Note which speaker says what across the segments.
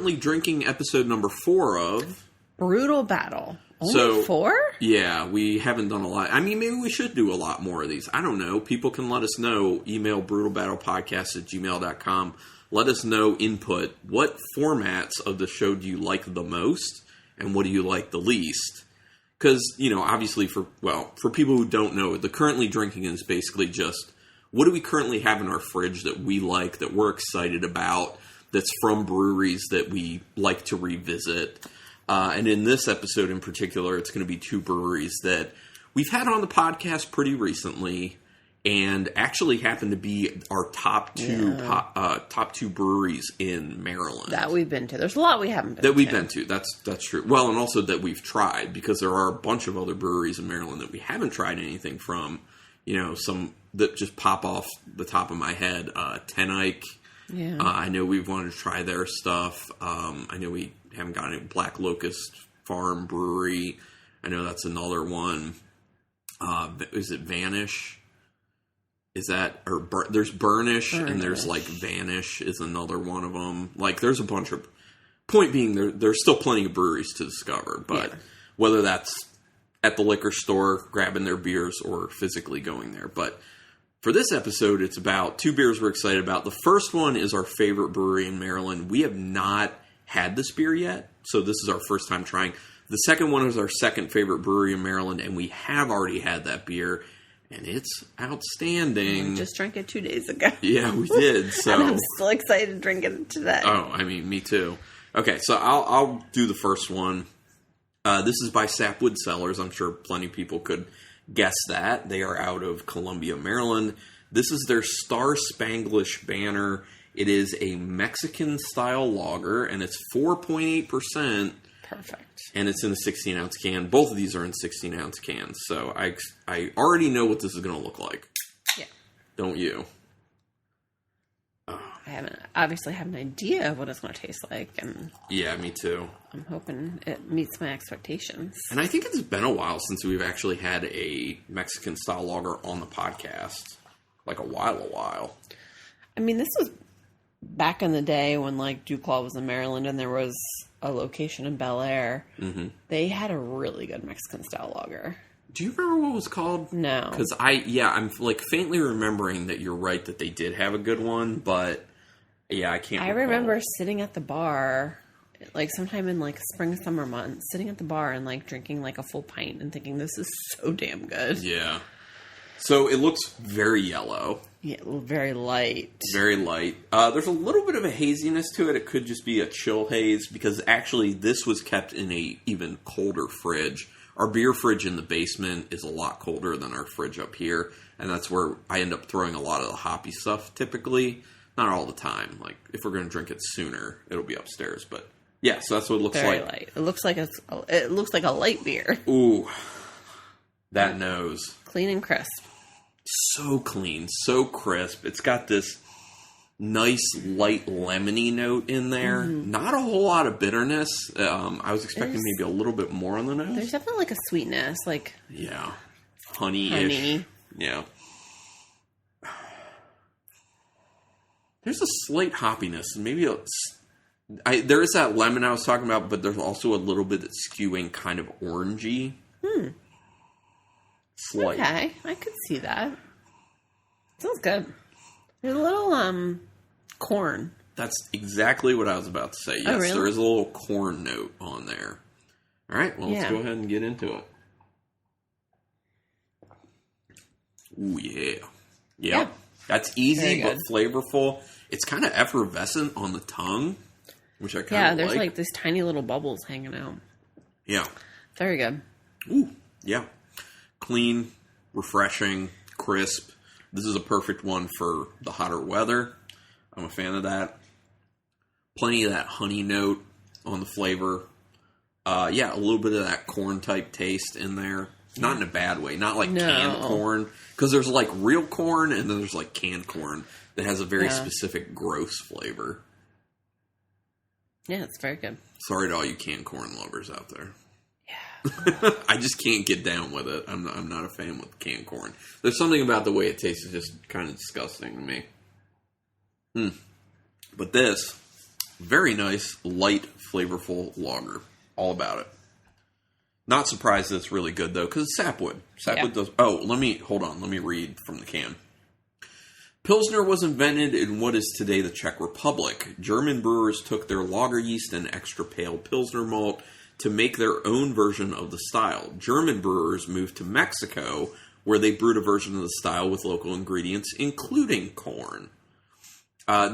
Speaker 1: currently drinking episode number 4 of...
Speaker 2: Brutal Battle. Only 4?
Speaker 1: Yeah, we haven't done a lot. I mean, maybe we should do a lot more of these. I don't know. People can let us know. Email brutalbattlepodcast@gmail.com. Let us know input. What formats of the show do you like the most? And what do you like the least? Because, obviously for people who don't know, the currently drinking is basically just, what do we currently have in our fridge that we like, that we're excited about, that's from breweries that we like to revisit. And in this episode in particular, it's going to be 2 breweries that we've had on the podcast pretty recently, and actually happen to be our top two breweries in Maryland
Speaker 2: that we've been to. There's a lot we haven't been
Speaker 1: that we've been to. That's true. Well, and also that we've tried, because there are a bunch of other breweries in Maryland that we haven't tried anything from. Some that just pop off the top of my head. Ten Eyck.
Speaker 2: Yeah.
Speaker 1: I know we've wanted to try their stuff. I know we haven't gotten it. Black Locust Farm Brewery. I know that's another one. Is it Vanish? Is that, or there's Burnish, and there's like Vanish is another one of them. Like, there's a bunch of, point being, there's still plenty of breweries to discover, but whether that's at the liquor store grabbing their beers or physically going there. But for this episode, it's about 2 beers we're excited about. The first one is our favorite brewery in Maryland. We have not had this beer yet, so this is our first time trying. The second one is our second favorite brewery in Maryland, and we have already had that beer. And it's outstanding.
Speaker 2: We just drank it 2 days ago.
Speaker 1: Yeah, we did. So
Speaker 2: and I'm still excited to drink it today.
Speaker 1: Oh, I mean, me too. Okay, so I'll do the first one. This is by Sapwood Cellars. I'm sure plenty of people could guess that. They are out of Columbia, Maryland. This is their Star Spanglish Banner. It is a Mexican-style lager, and it's 4.8%.
Speaker 2: Perfect.
Speaker 1: And it's in a 16-ounce can. Both of these are in 16-ounce cans. So I already know what this is going to look like.
Speaker 2: Yeah.
Speaker 1: Don't you?
Speaker 2: I obviously have an idea of what it's going to taste like. And
Speaker 1: yeah, me too.
Speaker 2: I'm hoping it meets my expectations.
Speaker 1: And I think it's been a while since we've actually had a Mexican-style lager on the podcast. Like a while.
Speaker 2: I mean, this was back in the day when, like, Duclaw was in Maryland and there was a location in Bel Air. Mm-hmm. They had a really good Mexican-style lager.
Speaker 1: Do you remember what it was called?
Speaker 2: No.
Speaker 1: Because I'm, like, faintly remembering that you're right that they did have a good one, but, yeah, I can't recall.
Speaker 2: remember sitting at the bar, like, sometime in, like, spring, summer months, sitting at the bar and, like, drinking, like, a full pint and thinking, this is so damn good.
Speaker 1: Yeah. So it looks very yellow.
Speaker 2: Yeah, very light.
Speaker 1: Very light. There's a little bit of a haziness to it. It could just be a chill haze, because actually this was kept in a even colder fridge. Our beer fridge in the basement is a lot colder than our fridge up here, and that's where I end up throwing a lot of the hoppy stuff typically. Not all the time. Like, if we're going to drink it sooner, it'll be upstairs. But yeah, so that's what it looks
Speaker 2: very
Speaker 1: like.
Speaker 2: Light. It looks like a light beer.
Speaker 1: Ooh, that nose.
Speaker 2: Clean and crisp.
Speaker 1: So clean, so crisp. It's got this nice light lemony note in there. Mm-hmm. Not a whole lot of bitterness. I was expecting maybe a little bit more on the nose.
Speaker 2: There's definitely like a sweetness, like
Speaker 1: yeah, honey-ish. Yeah. There's a slight hoppiness, and maybe there is that lemon I was talking about, but there's also a little bit that's skewing kind of orangey. Slight.
Speaker 2: Okay, I could see that. Sounds good. There's a little corn.
Speaker 1: That's exactly what I was about to say. Yes,
Speaker 2: oh, really?
Speaker 1: There is a little corn note on there. All right, well, let's go ahead and get into it. Ooh, yeah. Yeah. That's easy but flavorful. It's kind of effervescent on the tongue, which I kind of like.
Speaker 2: Yeah, there's like these tiny little bubbles hanging out.
Speaker 1: Yeah.
Speaker 2: Very good.
Speaker 1: Ooh, yeah. Clean, refreshing, crisp. This is a perfect one for the hotter weather. I'm a fan of that. Plenty of that honey note on the flavor. Yeah, a little bit of that corn type taste in there. Not in a bad way. Not like canned corn. Because there's like real corn and then there's like canned corn that has a very specific gross flavor.
Speaker 2: Yeah, it's very good.
Speaker 1: Sorry to all you canned corn lovers out there.
Speaker 2: Yeah.
Speaker 1: I just can't get down with it. I'm not a fan with canned corn. There's something about the way it tastes that's just kind of disgusting to me. But this, Very nice, light, flavorful lager. All about it. Not surprised that it's really good, though, because it's Sapwood. Sapwood does... Oh, hold on. Let me read from the can. Pilsner was invented in what is today the Czech Republic. German brewers took their lager yeast and extra pale Pilsner malt to make their own version of the style. German brewers moved to Mexico, where they brewed a version of the style with local ingredients, including corn.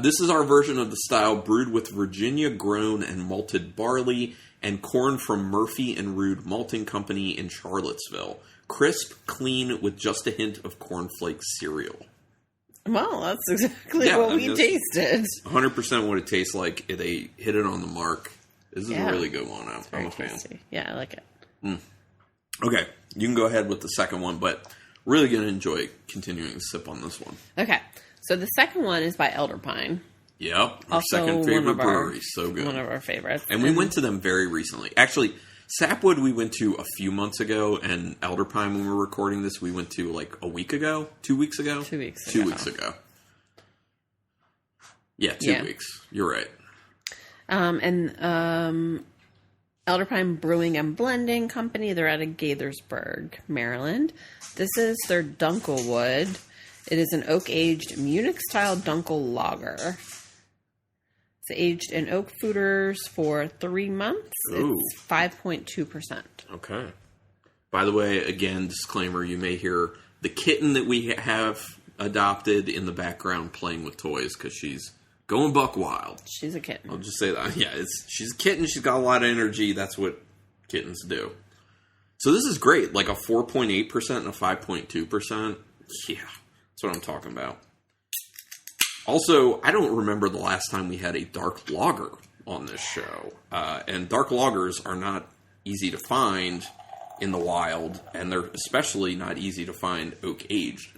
Speaker 1: This is our version of the style, brewed with Virginia-grown and malted barley and corn from Murphy and Rood Malting Company in Charlottesville. Crisp, clean, with just a hint of cornflake cereal.
Speaker 2: Well, that's exactly what we tasted.
Speaker 1: 100% what it tastes like. They hit it on the mark. This is a really good one. I'm a fan.
Speaker 2: Tasty. Yeah, I like it.
Speaker 1: Okay, you can go ahead with the second one, but really going to enjoy continuing to sip on this one.
Speaker 2: Okay, so the second one is by Elder Pine.
Speaker 1: Yep, our
Speaker 2: also
Speaker 1: second favorite brewery. So good.
Speaker 2: One of our favorites.
Speaker 1: And we went to them very recently. Actually, Sapwood we went to a few months ago, and Elder Pine, when we were recording this, we went to like a week ago? 2 weeks ago?
Speaker 2: 2 weeks ago.
Speaker 1: 2 weeks ago. Yeah, 2 weeks. You're right.
Speaker 2: Elder Pine Brewing and Blending Company, they're out of Gaithersburg, Maryland. This is their Dunkelwood. It is an oak-aged Munich-style Dunkel lager. It's aged in oak foeders for 3 months.
Speaker 1: Ooh.
Speaker 2: It's 5.2%.
Speaker 1: Okay. By the way, again, disclaimer, you may hear the kitten that we have adopted in the background playing with toys because she's going buck wild.
Speaker 2: She's a kitten.
Speaker 1: I'll just say that. Yeah, she's a kitten. She's got a lot of energy. That's what kittens do. So this is great. Like a 4.8% and a 5.2%. Yeah, that's what I'm talking about. Also, I don't remember the last time we had a dark lager on this show. And dark lagers are not easy to find in the wild, and they're especially not easy to find oak-aged.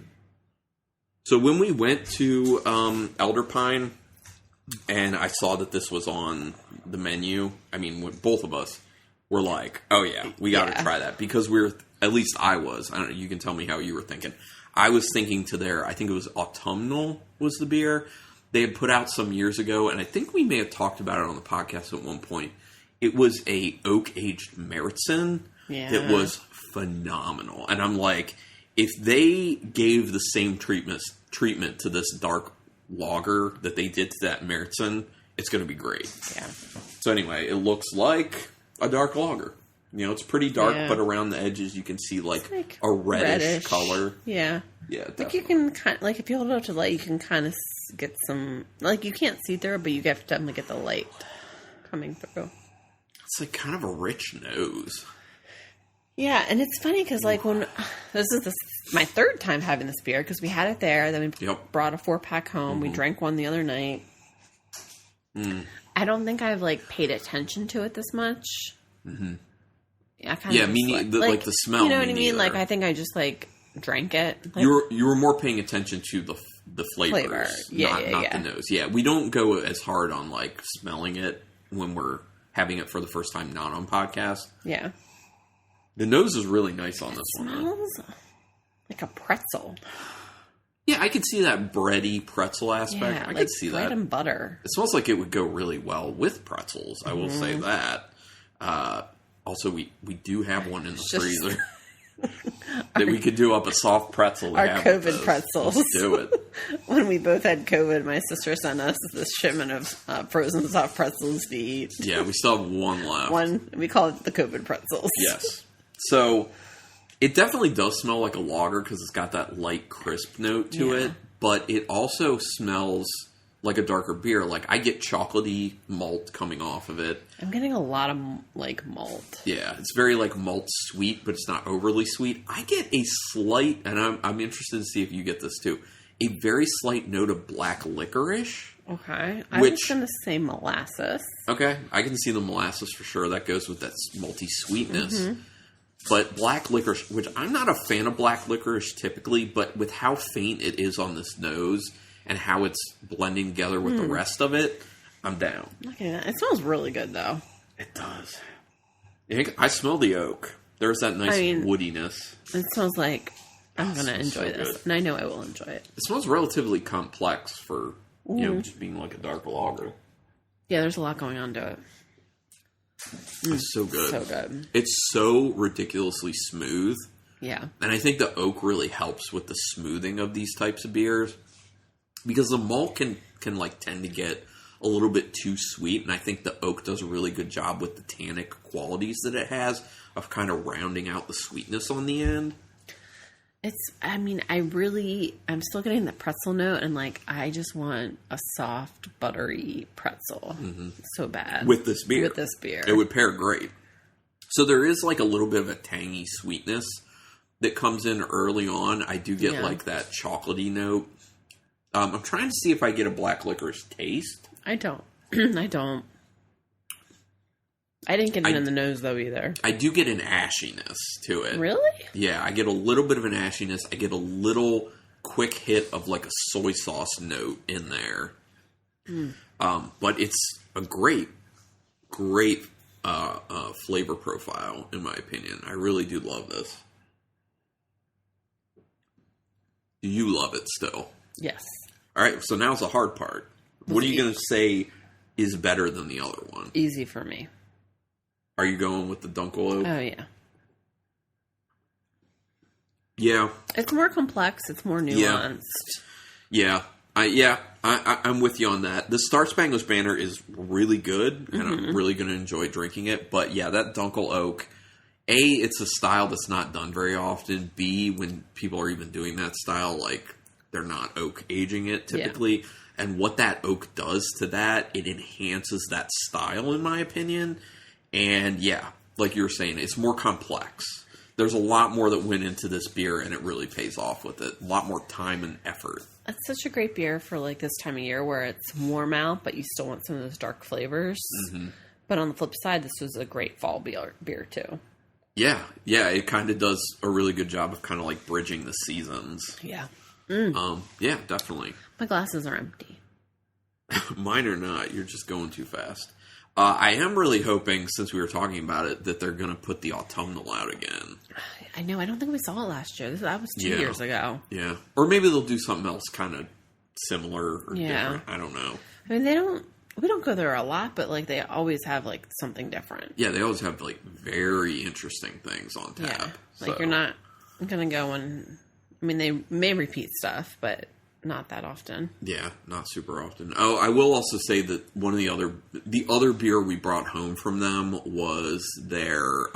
Speaker 1: So when we went to Elder Pine, and I saw that this was on the menu, I mean, both of us were like, oh yeah, we got to try that. Because at least I was. I don't know, you can tell me how you were thinking. I was thinking I think it was Autumnal was the beer. They had put out some years ago, and I think we may have talked about it on the podcast at one point. It was a oak-aged Märzen that was phenomenal. And I'm like, if they gave the same treatment to this dark lager that they did to that Märzen, it's going to be great.
Speaker 2: Yeah.
Speaker 1: So anyway, it looks like a dark lager. You know, it's pretty dark, but around the edges you can see like a reddish color.
Speaker 2: Yeah.
Speaker 1: Yeah, definitely.
Speaker 2: Like you can kind of, like if you hold it up to light, you can kind of get some, like you can't see through it, but you definitely get the light coming through.
Speaker 1: It's like kind of a rich nose.
Speaker 2: Yeah, and it's funny because like when this is my third time having this beer because we had it there, then we brought a 4-pack home. We drank one the other night. I don't think I've like paid attention to it this much.
Speaker 1: Like the smell.
Speaker 2: You know what I mean? Like I think I just like drank it. Like,
Speaker 1: you were more paying attention to the flavors, not the nose. Yeah, we don't go as hard on like smelling it when we're having it for the first time, not on podcast.
Speaker 2: Yeah.
Speaker 1: The nose is really nice on this one.
Speaker 2: It smells like a pretzel.
Speaker 1: Yeah, I could see that bready pretzel aspect.
Speaker 2: Yeah,
Speaker 1: I could see that.
Speaker 2: Bread and butter.
Speaker 1: It smells like it would go really well with pretzels. I will say that. Also, we do have one in the freezer that we could do up a soft pretzel.
Speaker 2: Our COVID pretzels.
Speaker 1: Let's do it.
Speaker 2: When we both had COVID, my sister sent us this shipment of frozen soft pretzels to eat.
Speaker 1: Yeah, we still have one left.
Speaker 2: We call it the COVID pretzels.
Speaker 1: Yes. So it definitely does smell like a lager because it's got that light, crisp note to it. But it also smells like a darker beer. Like I get chocolatey malt coming off of it.
Speaker 2: I'm getting a lot of like malt.
Speaker 1: Yeah, it's very like malt sweet, but it's not overly sweet. I get a slight, and I'm interested to see if you get this too, a very slight note of black licorice.
Speaker 2: Okay. I was going to say molasses.
Speaker 1: Okay. I can see the molasses for sure. That goes with that malty sweetness. But black licorice, which I'm not a fan of black licorice typically, but with how faint it is on this nose and how it's blending together with the rest of it, I'm down.
Speaker 2: Okay, it smells really good though.
Speaker 1: It does. I smell the oak. There's that nice woodiness.
Speaker 2: It smells like I'm going to enjoy this. Good. And I know I will enjoy it.
Speaker 1: It smells relatively complex for, just being like a dark lager.
Speaker 2: Yeah, there's a lot going on to it.
Speaker 1: It's so good.
Speaker 2: So good.
Speaker 1: It's so ridiculously smooth.
Speaker 2: Yeah.
Speaker 1: And I think the oak really helps with the smoothing of these types of beers. Because the malt can like tend to get a little bit too sweet. And I think the oak does a really good job with the tannic qualities that it has of kind of rounding out the sweetness on the end.
Speaker 2: I'm still getting the pretzel note, and like, I just want a soft, buttery pretzel. So bad.
Speaker 1: With this beer. It would pair great. So there is like a little bit of a tangy sweetness that comes in early on. I do get like that chocolatey note. I'm trying to see if I get a black licorice taste.
Speaker 2: I don't. I didn't get it in the nose, though, either.
Speaker 1: I do get an ashiness to it.
Speaker 2: Really?
Speaker 1: Yeah, I get a little bit of an ashiness. I get a little quick hit of, like, a soy sauce note in there. But it's a great flavor profile, in my opinion. I really do love this. Do you love it still?
Speaker 2: Yes.
Speaker 1: All right, so now's the hard part. What are you going to say is better than the other one?
Speaker 2: Easy for me.
Speaker 1: Are you going with the Dunkel Oak?
Speaker 2: Oh, yeah.
Speaker 1: Yeah.
Speaker 2: It's more complex. It's more nuanced.
Speaker 1: Yeah. I'm with you on that. The Star Spangled Banner is really good, and I'm really going to enjoy drinking it. But, yeah, that Dunkel Oak, A, it's a style that's not done very often. B, when people are even doing that style, like, they're not oak aging it typically. Yeah. And what that oak does to that, it enhances that style, in my opinion. And yeah, like you were saying, it's more complex. There's a lot more that went into this beer, and it really pays off with it. A lot more time and effort.
Speaker 2: It's such a great beer for like this time of year where it's warm out, but you still want some of those dark flavors. But on the flip side, this was a great fall beer too. Yeah,
Speaker 1: it kind of does a really good job of kind of like bridging the seasons.
Speaker 2: Yeah.
Speaker 1: Yeah, definitely.
Speaker 2: My glasses are empty.
Speaker 1: Mine are not. You're just going too fast. I am really hoping, since we were talking about it, that they're going to put the autumnal out again.
Speaker 2: I know. I don't think we saw it last year. That was 2 years ago.
Speaker 1: Yeah. Or maybe they'll do something else kind of similar or different. I don't know.
Speaker 2: I mean, we don't go there a lot, but like they always have like something different.
Speaker 1: Yeah, they always have like very interesting things on tap.
Speaker 2: Yeah. Like you're not going to go and... I mean, they may repeat stuff, but not that often. Yeah,
Speaker 1: not super often. Oh, I will also say that one of the other beer we brought home from them was their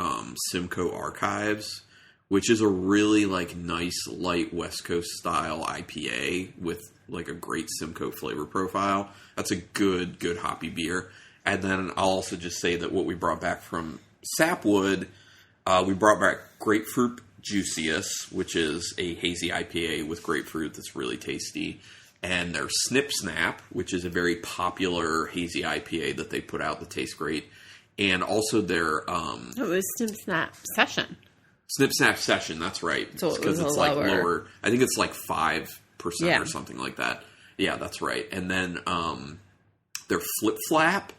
Speaker 1: Simcoe Archives, which is a really like nice light West Coast style IPA with like a great Simcoe flavor profile. That's a good hoppy beer. And then I'll also just say that what we brought back from Sapwood, we brought back Grapefruit Juiciest, which is a hazy IPA with grapefruit that's really tasty. And their Snip Snap, which is a very popular hazy IPA that they put out that tastes great. And also their... it
Speaker 2: was Snip Snap Session.
Speaker 1: Snip Snap Session, that's right.
Speaker 2: So it was
Speaker 1: it's
Speaker 2: like
Speaker 1: lower. I think it's like 5% or something like that. Yeah, that's right. And then their Flip Flap,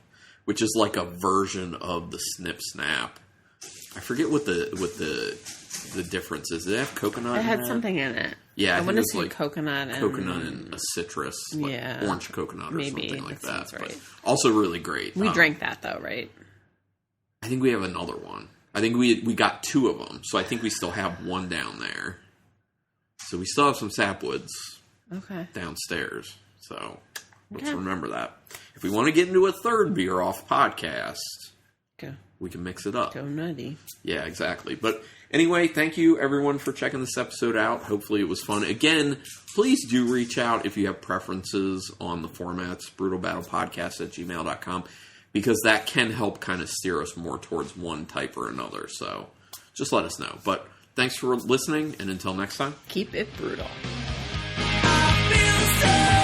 Speaker 1: which is like a version of the Snip Snap. I forget what the difference is. Did it have coconut?
Speaker 2: It had something in it.
Speaker 1: Yeah,
Speaker 2: I want to say like coconut
Speaker 1: and a citrus, like orange coconut or something like that.
Speaker 2: Right.
Speaker 1: But also really great.
Speaker 2: We drank that though, right?
Speaker 1: I think we have another one. I think we got 2 of them, so I think we still have one down there. So we still have some Sapwoods downstairs. So let's remember that. If we want to get into a third beer off podcast, we can mix it up.
Speaker 2: Go nutty.
Speaker 1: Yeah, exactly. But anyway, thank you everyone for checking this episode out. Hopefully it was fun. Again, please do reach out if you have preferences on the formats, brutalbattlepodcast@gmail.com, because that can help kind of steer us more towards one type or another. So just let us know. But thanks for listening, and until next time,
Speaker 2: keep it brutal.
Speaker 3: I feel so